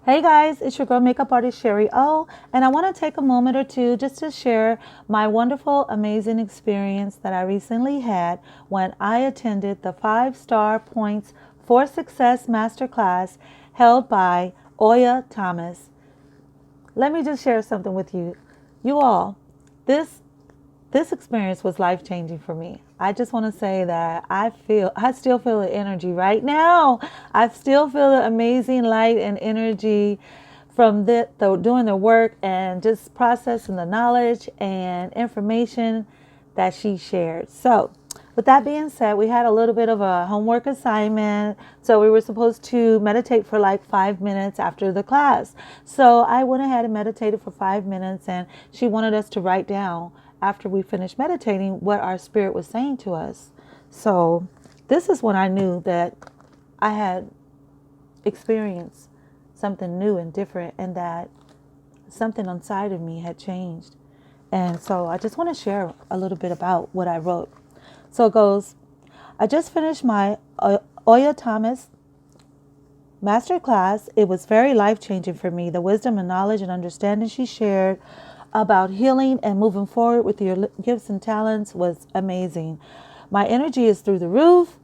Hey guys, it's your girl makeup artist Sherry O, and I want to take a moment or two just to share my wonderful, amazing experience that I recently had when I attended the 5-Star Points for Success Masterclass held by Oya Thomas. Let me just share something with you. You all, this this experience was life changing for me. I just want to say that I still feel the energy right now. I still feel the amazing light and energy from doing the work and just processing the knowledge and information that she shared. So, with that being said, we had a little bit of a homework assignment. So we were supposed to meditate for like 5 minutes after the class. So I went ahead and meditated for 5 minutes, and she wanted us to write down after we finished meditating what our spirit was saying to us. So this is when I knew that I had experienced something new and different, and that something inside of me had changed. And so I just want to share a little bit about what I wrote. So it goes, I just finished my Oya Thomas masterclass. It was very life-changing for me. The wisdom and knowledge and understanding she shared about healing and moving forward with your gifts and talents was amazing. My energy is through the roof.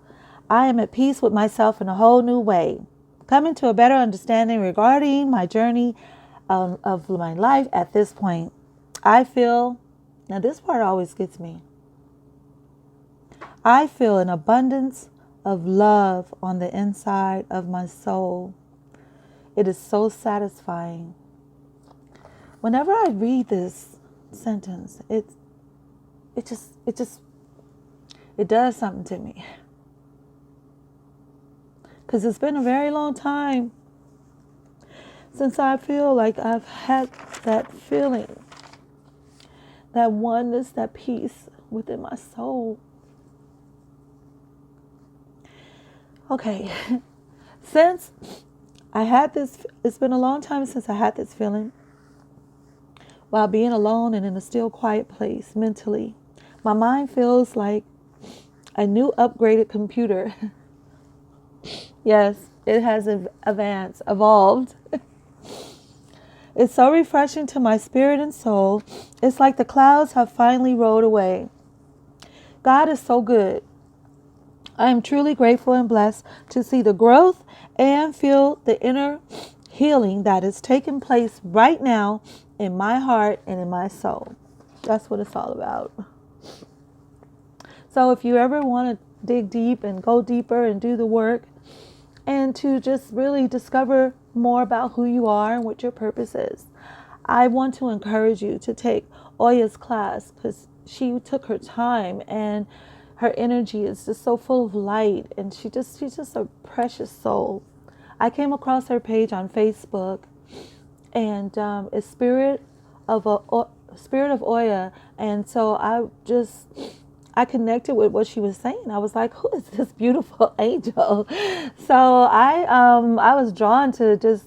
I am at peace with myself in a whole new way. Coming to a better understanding regarding my journey of my life at this point. I feel, now this part always gets me. I feel an abundance of love on the inside of my soul. It is so satisfying. Whenever I read this sentence, it does something to me. Because it's been a very long time since I feel like I've had that feeling, that oneness, that peace within my soul. Okay, since I had this, it's been a long time since I had this feeling while being alone and in a still, quiet place mentally. My mind feels like a new upgraded computer. Yes, it has evolved. It's so refreshing to my spirit and soul. It's like the clouds have finally rolled away. God is so good. I am truly grateful and blessed to see the growth and feel the inner healing that is taking place right now in my heart and in my soul. That's what it's all about. So if you ever want to dig deep and go deeper and do the work and to just really discover more about who you are and what your purpose is, I want to encourage you to take Oya's class, because she took her time and her energy is just so full of light, and she's just a precious soul. I came across her page on Facebook, and it's Spirit of Oya, and so I connected with what she was saying. I was like, who is this beautiful angel? So I was drawn to just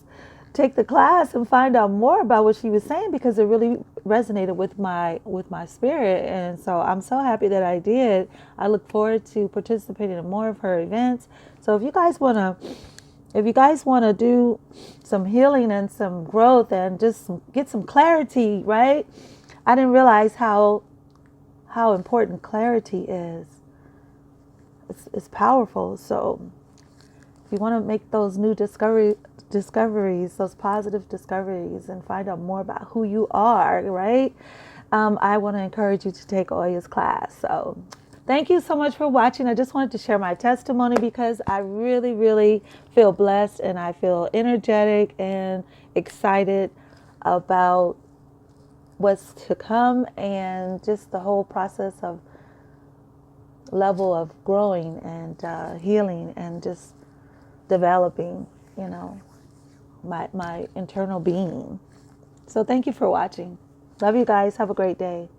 take the class and find out more about what she was saying, because it really resonated with my spirit. And so I'm so happy that I did. I look forward to participating in more of her events. So if you guys want to do some healing and some growth and just get some clarity, right? I didn't realize how important clarity is. It's powerful. So if you want to make those new discoveries, those positive discoveries, and find out more about who you are, right? I want to encourage you to take Oya's class. So thank you so much for watching. I just wanted to share my testimony because I really, really feel blessed, and I feel energetic and excited about what's to come, and just the whole process of level of growing and healing and just developing, my internal being. So thank you for watching. Love you guys. Have a great day.